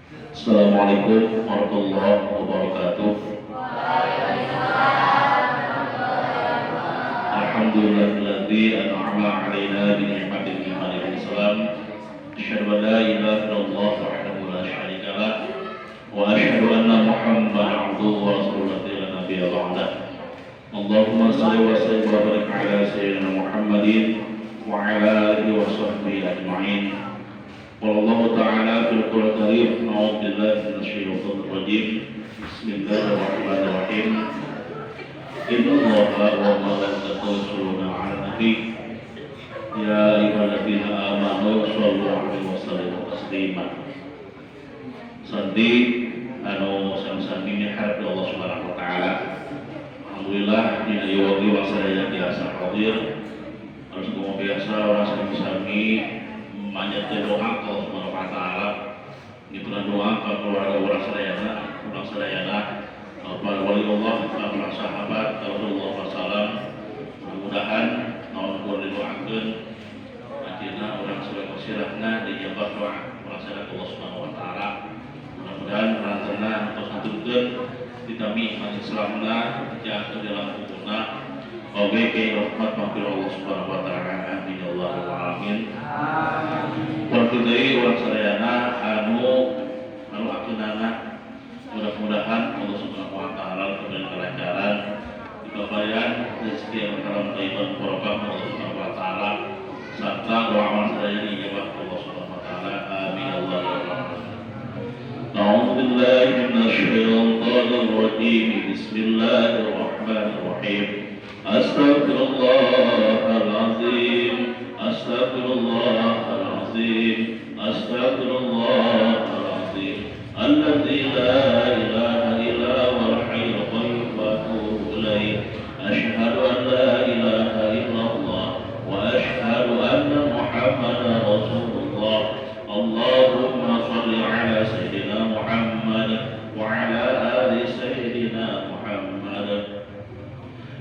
Assalamualaikum warahmatullahi wabarakatuh. Alhamdulillahilladzi an'ama 'alaina bi ni'matil iman wal Islam. Asyhadu an la ilaha illallah wahdahu la syarika lah wa asyhadu anna Muhammadan 'abduhu wa rasuluhu la nabiyya ba'dah. Allahumma shalli wa sallim wa barik 'ala sayyidina Muhammadin wa 'ala alihi wa sahbihi ajma'in. Wallahu ta'ala fil Qur'anil Karim, a'udzu billahi minasyaitonir rajim. Bismillahirrahmanirrahim. Innallaha wa malaikatahu yusholluna 'alan nabi. Ya ayyuhalladzina amanu shollu 'alaihi wa sallimu taslima. Santi anu sami-sami miharep Allah Subhanahu wa taala. Alhamdulillah dina ieu wagi wasaya biasa hadir. Harus kumaha biasa urang sami-sami manjatkeun doa ka Allah Subhanahu wa taala. Dipun doa ka keluarga urang sadayana, para wali Allah, para sahabat Rasulullah SAW. Mudah-mudahan naon pun didoakeun akhirna urang sadaya sirahna dijabah doa urang sadaya Allah Subhanahu wa taala. Mudah-mudahan rancanna tos ngaturkeun ditami iman Islamna jakeun dalam kuburna oge ke rahmat maghfirah Allah Subhanahu wa taala. Amin ya rabbal alamin. Waktu deui urang sadayana anu akeunana mudah-mudahan Allah Subhanahu wa taala diberi kelancaran, diberikan rezeki yang berkaram thayyiban barokah Allah Subhanahu wa taala, serta doa amal sadaya dijabah Allah Subhanahu wa taala. Amin ya Allah ya Rabbal alamin. A'udzu billahi minasy syaithanir rajim. Bismillahirrahmanirrahim. Astaghfirullahalazim. Astaghfirullahalazim. Astaghfirullahalazim. Alladzi la ilaha illa huwal hayyul qayyum wa atubu ilaih. Asyhadu an la ilaha illallah wa asyhadu anna Muhammadar Rasulullah. Allahumma shalli ala sayyidina Muhammad wa ala ali sayyidina Muhammad.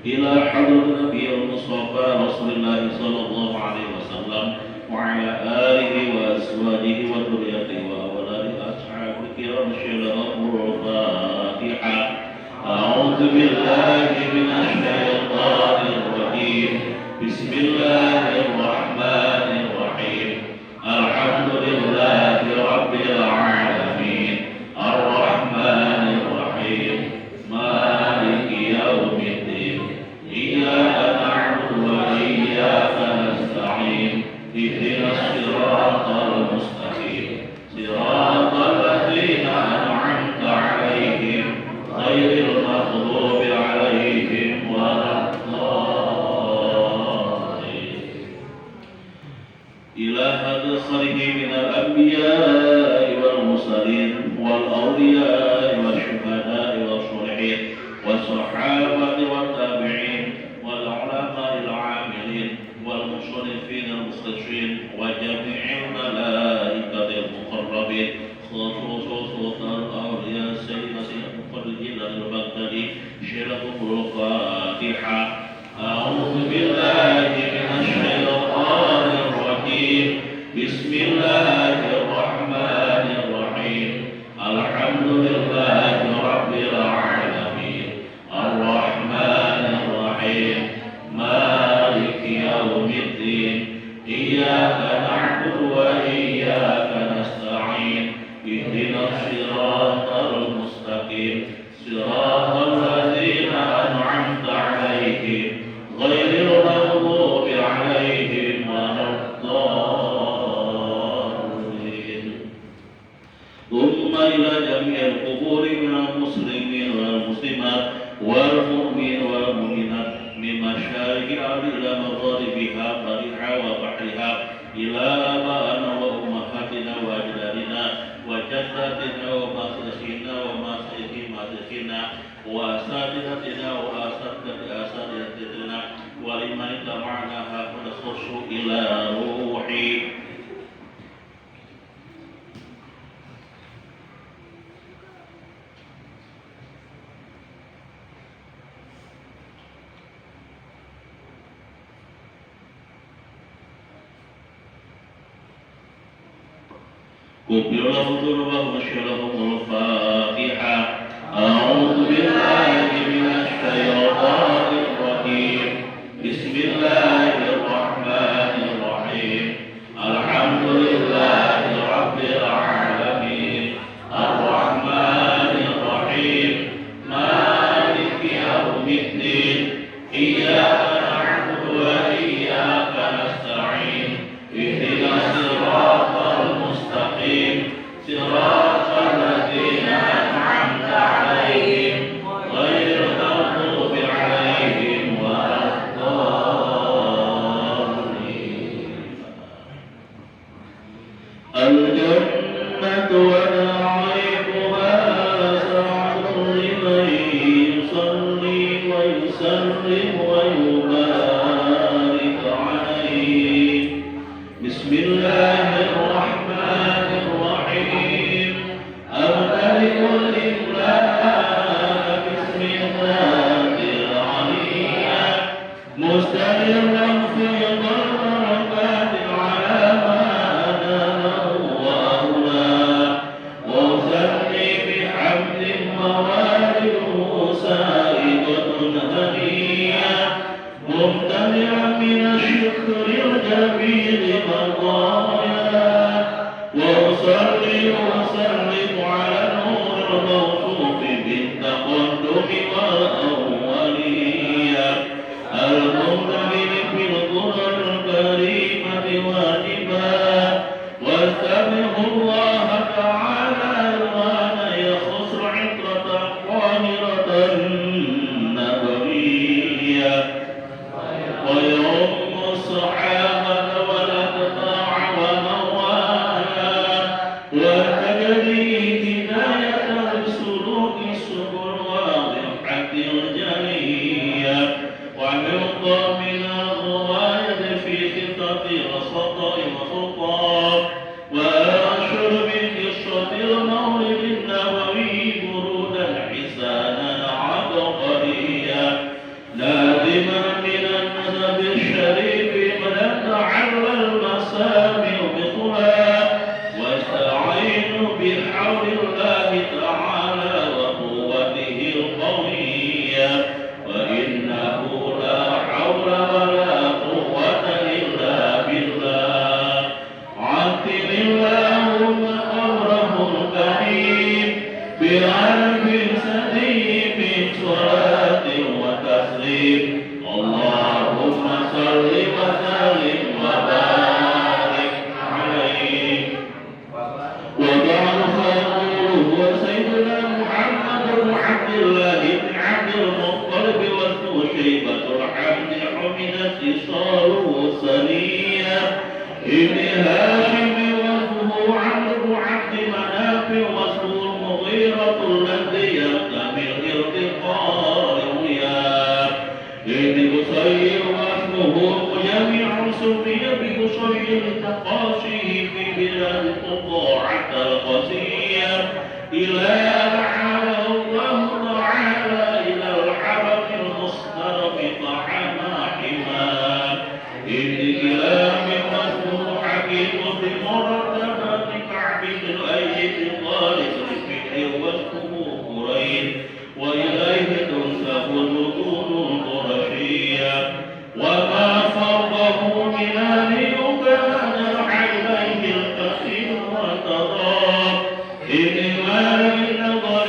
Ila hadratin Nabiyil Mustafa Rasulillah sallallahu alaihi wasallam wa ala alihi wa azwajihi wa dhurriyyatihi wa awladi ashabihi kiram syaraful Fatihah. A'udzu billahi minasy syaithanir rajim. Bismillahirrahmanirrahim. Alhamdulillahi rabbil alamin. Ar-Rahmanir Rahim. Maliki yaumiddin. Iyyaka na'budu wa iyyaka nasta'in. Ihdinas siratal mustaqim. Siratal ladzina an'amta 'alaihim ghairil maghdubi 'alaihim waladdallin. Ila hadis sarihi minal anbiya'i wal mursalin wal awliya'i wal syuhada'i wal sholihin was sahabati wat tabi'in wal ulama'il 'amilin wal musannifin al mustashirin wa jami'il malaikatil muqarrabin khususan awliya sayyidina Muhammadin al-Baghdadi syaraful Fatihah. A'udzu billahi minasy syaithanir rajim. Bismillahirrahmanirrahim. Alhamdulillahi rabbil alamin. Ar-Rahmanir Rahim. Maliki yaumiddin. Iyyaka na'budu wa iyyaka nasta'in. Ihdinas siratal mustaqim. Siratal ladzina an'amta 'alaihim ghairil maghdubi 'alaihim waladdallin. Thumma ila jami'il quburi minal muslimin wal muslimat wal mu'min wal mu'minat min masyariqi al-ardi ila magharibiha bariha wa bahriha ila aba'ana wa ummahatina wa ajdadina wa jaddatina wa masihina wa masihina wa asadidatina wa asadidatina wa liman tama'na hafadha khushu ila ruhi. غفر له ذنوبه واشفع لهم الفاتحة. أعوذ بالله من الشيطان الرجيم. بسم الله الرحمن الرحيم. الحمد لله رب العالمين الرحمن الرحيم مالك يوم الدين إياك نعبد وإياك نستعين اهدنا الصراط المستقيم صراط الذين أنعمت عليهم غير المغضوب عليهم ولا الضالين. الجنة ونعيمها سعد لمن يصلي ويسلم ويبارك عليه. بسم الله الرحمن الرحيم. الملك الإله باسم الذات العلية مستمرا في ضربات على ما ناله وأولاه وأسمي بحمد موالده سائبة هنية ممتنعا من الشكر الجميل مطايا وأصلي وأسلم على النور الموصوف بالتقدم والأولية الممتلئ في القرى الكريمة واجبا واستبق الله تعالى الوان يخص عطرة طاهرة نبوية ويؤم الصحابة والأتباع وموالا وتجري هداية لسلوك السبل والحق الجلية ومن من الرواية في خطة وسطاء وسلطان وأنشر من قصة المولد النبوي برودا حسانا عبقريا لازما من النسب الشريف من تعلى المسامع بطها واستعين بحول الله تعالى وقوته القوية وإنه لا حول ولا قوة إلا بالله. عتل اللهم أمره الكريم بألف سليم صلاة وتسليم. اللهم صل وسلم وبارك عليه. وبعد فيقول هو سيدنا محمد بن عبد الله بن عبد المطلب واسمه شيبة الحمد حمدت إصاله سنية ابن هاشم واسمه عمرو بن عبد مناف واسمه المغيرة الذي ينتمي الارتقاء وياه ابن قصير واسمه جميع سمي بقصير لتقاشيه في بلاد القطاعة القاسية إلى أن عاد الله تعالى إلى الحرم المصدر بطعما حماه ابن كلام واسمه حكيم بن مرتبة كعب بن أيد طالب الفكر واسمه قرين وإليه تنسب المتون القرشية وما فرضه من أهل كان عليه الكثير وتضار ابن مالك نظر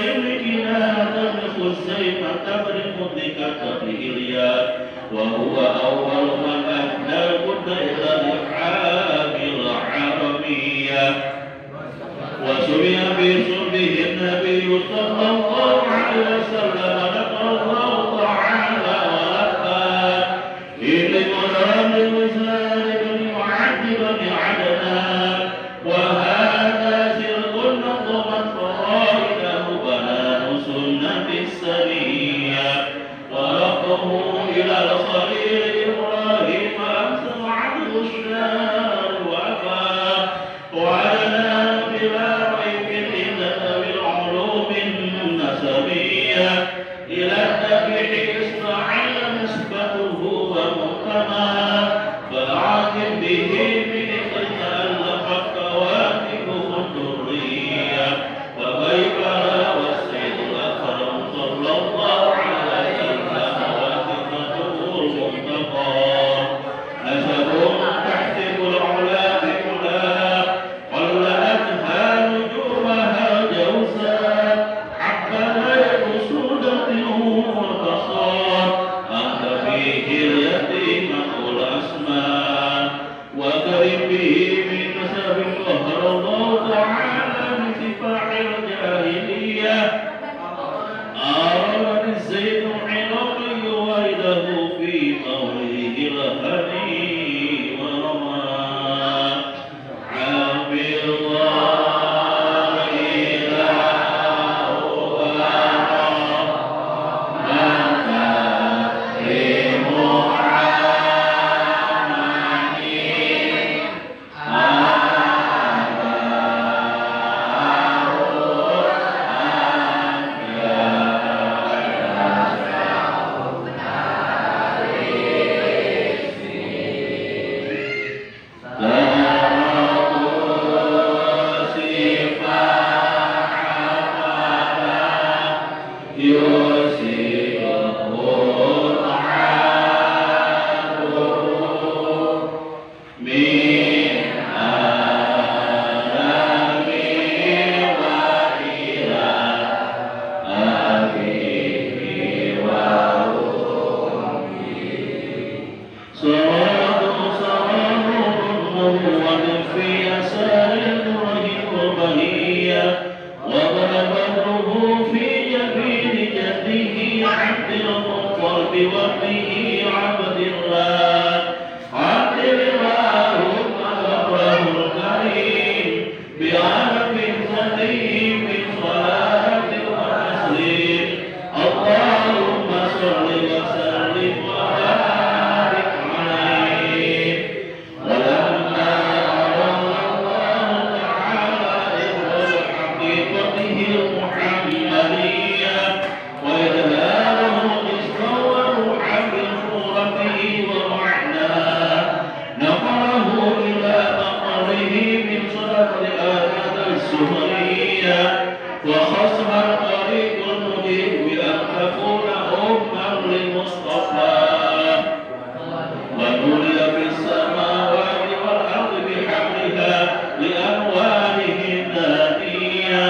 بعرف سليم صلاة وتسليم اللهم صل وسلم وبارك عليه. ولما أراد الله تعالى إظهار حقيقته المحمدية وإظهاره جسما وروحا من صورته ومعناه نقله إلى مقره من صدر آدم السهرية وخصها الطريق المبين بأن تكون أما للمصطفى ونولي في السماوات والأرض بحملها لأنواره الذاتية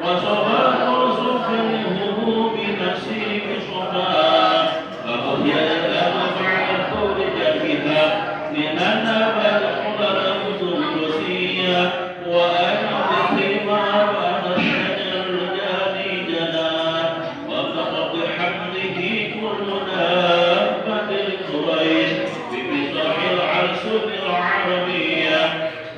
وصفاء رسخ منه بنسيب صفاء فقد يدام بعد الخروج بها لأنها بالحضر القدسية وأن الثمار وأن الشجر الجاني جنى وفقد حمله كل دابة قريش بمسرح العرس العربية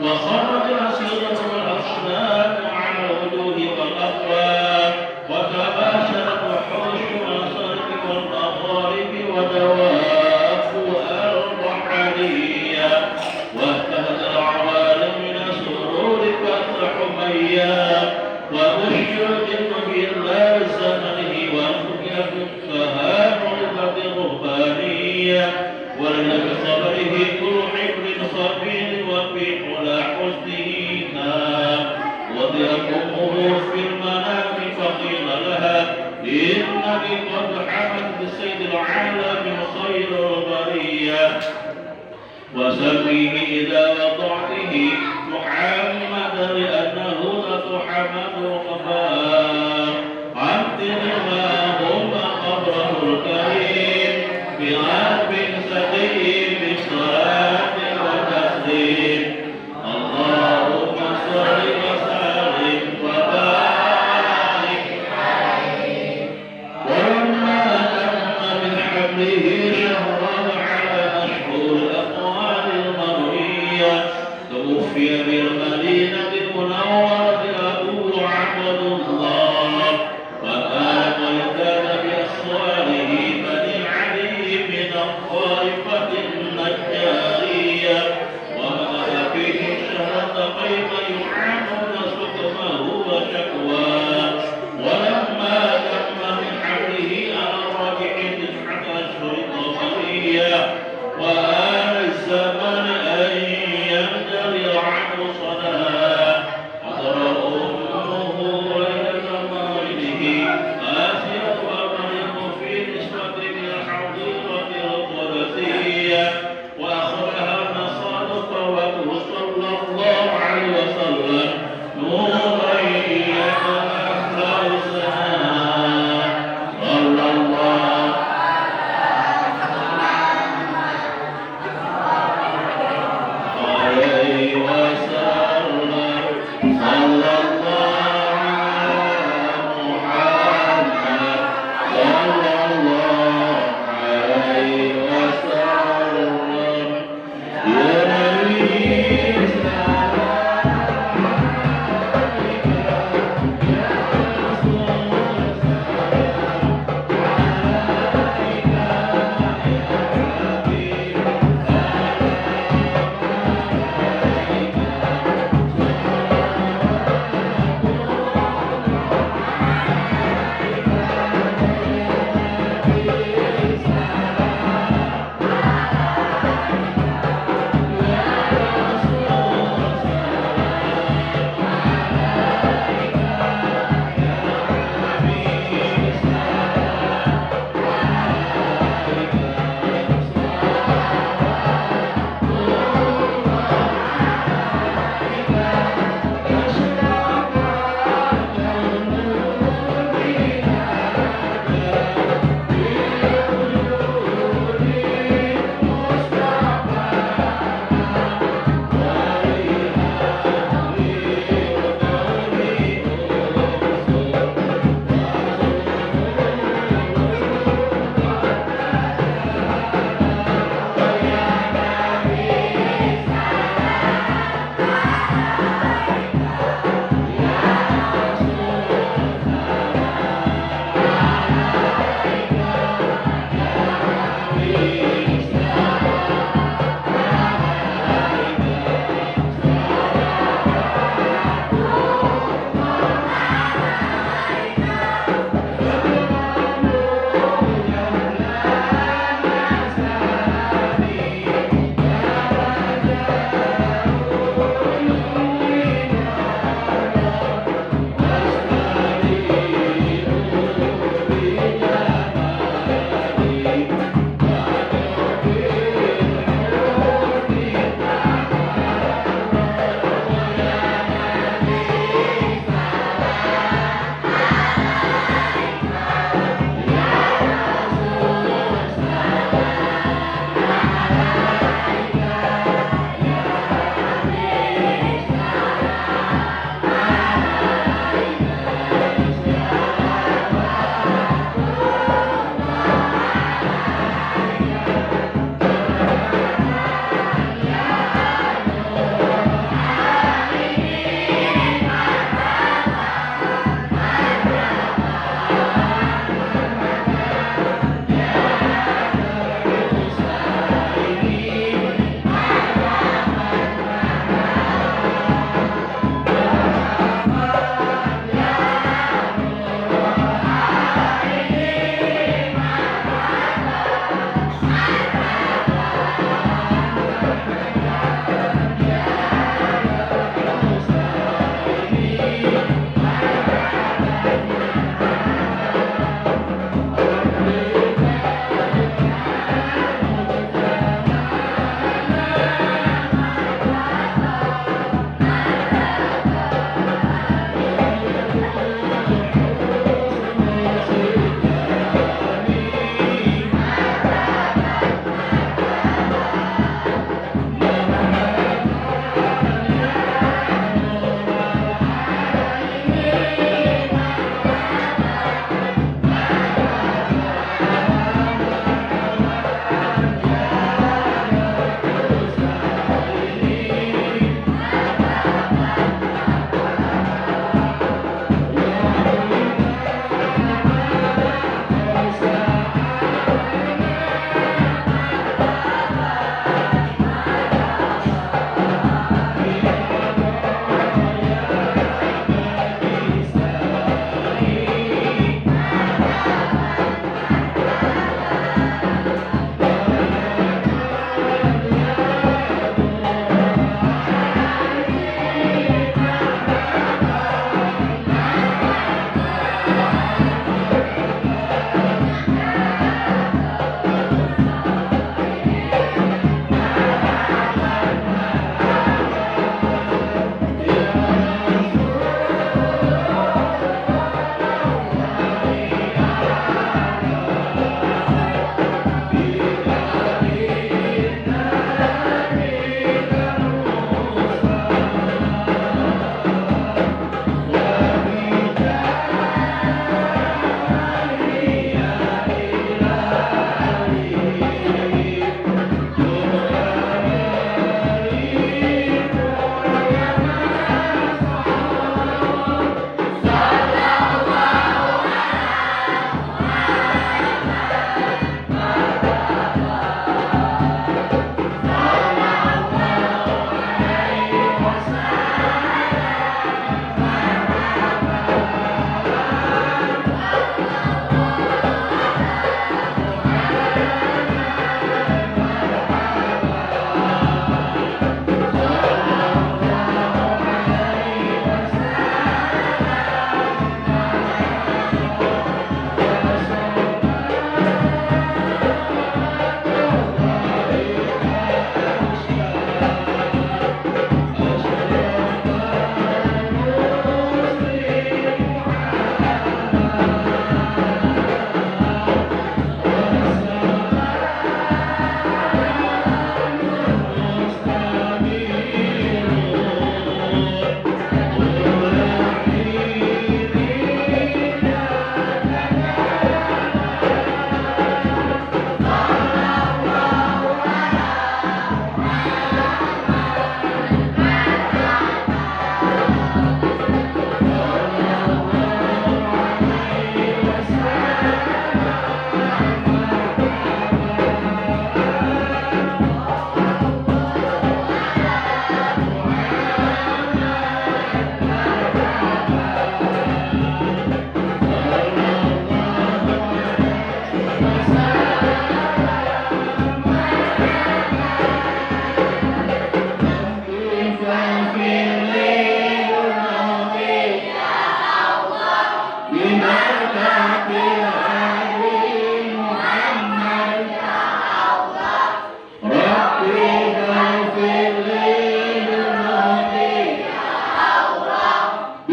وخرج سيرة الأصنام على الوجوه والأفواه وتباشرت وحوش المصارف والمغارب ودواب البحرية واهتهت العوالم من سرور فتح مياه وبشر الجن بالله زمنه وانفك فهام لغة الرهبانية ولن بصبره كل حبر خبير وفي حلى حسنه نام وضيت أمه في المنام فقيل لها إنك قد حملت بسيد العالم خير البرية وسميه إذا وضعته محمدا لأنه لتحمد القباء عبد ما هم قبره الكريم بعرف سليم صلاة وتسليم اللهم صل وسلم وبارك عليه. ولما تم من حمله شهرا على أشهر الأقوال المروية توفي بالمدينة المنورة أبوه عبد الله وكان ويكان بأصواله بني علي من الطائفة النجارية ومكث فيه الشهر قيم يعانون سقمه وشكواه. ولما تم من حمله على الراجح 9 أشهر قمرية وآل الزمن أن ينجلي عنه صلاة حضر أمه ليلة مولده آسيا ومريم في نسبة الحظيرة القدسية وأخبرها النصارى فوته صلى الله عليه وسلم نورا يتأخر السماء صلى الله عليه وسلم صلى الله على محمد صلى الله عليه وسلم يا نبي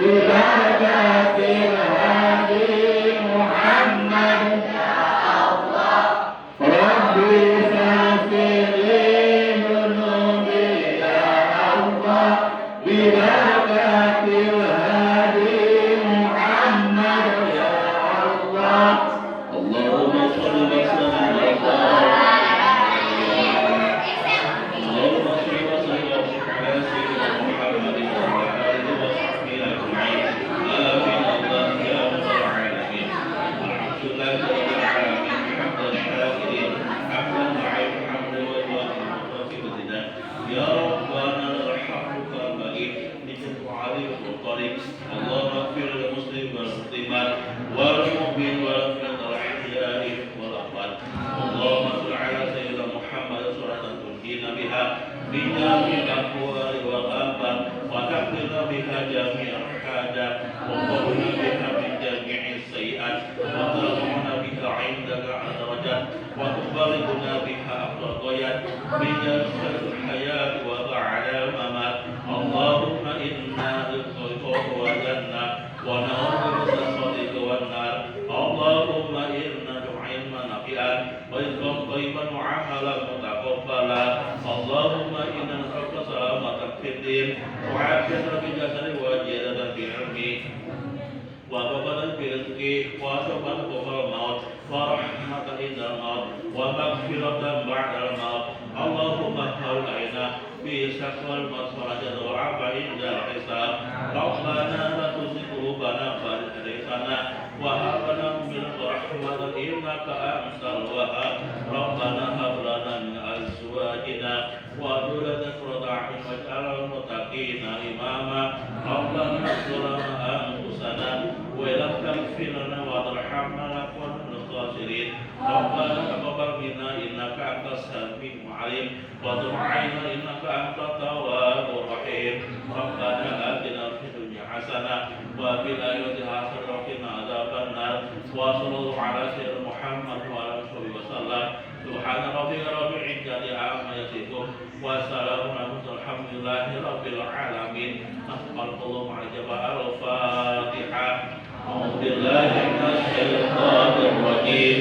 ببركة الهادي محمد ربي فاغفر لي ذنوبي يا الله ببركة الهادي محمد يا الله اللهم صل وسلم اللهم صل وسلم وبارك على سيدنا محمد وعلى اله وصحبه اجمعين امين الله يا رب العالمين الحمد لله رب العالمين حمد الشاكرين حمدا مع الحمد والمتوفي يا ربنا الحمد كالبقي نجد عليه الطريق اللهم اغفر للمسلم والمسلمات والمؤمن والمؤمنات الاحياء والاموات اللهم صل على سيدنا محمد صلاه تنجينا بها من جميع الاقوال والافات وتقضينا بها جميع الحاجات وقرنا بها من جميع السيئات وترفعنا بها عندك على درجات وتبلغنا بها افضل الغايات من جميع الحياه وبعد الممات اللهم انا للخير والجنه ونعوذ بك من الصديق والنار اللهم انا علما نافعا ورزقا طيبا وعملا متقبلا اللهم انا نسالك سلامة في الدين وعافية في الجسد وزيادة في العلم وبركة في الرزق وتوبة قبل الموت ورحمة عند الموت ومغفرة بعد الموت اللهم هل علينا في سكر المصفرة والعفو عند الحساب ربنا لا تزغ قلوبنا بعد إذ هديتنا وهب لنا من الرحمة إنك أنت الوهاب ربنا هب لنا من أزواجنا وذريتنا قرة أعين واجعلنا للمتقين إماما ربنا اغفر لنا أنفسنا وإن تغفر لنا وترحمنا لنكن من الخاسرين ربنا تقبل منا إنك أنت السميع العليم وتب علينا إنك أنت التواب الرحيم ربنا آتنا في الدنيا حسنة وفي الآخرة حسنة وقنا عذاب النار وصلى الله على سيدنا محمد وعلى آله وسلم سبحان ربك رب العزة عما يصفون وسلام على المرسلين الحمد لله رب العالمين نسأل الله على جبال الفاتحة أعوذ بالله من الشيطان الرجيم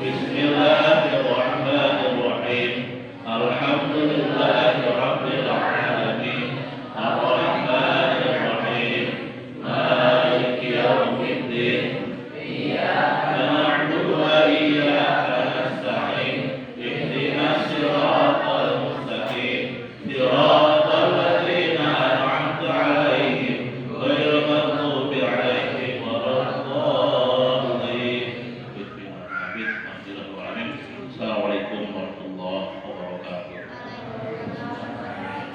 بسم الله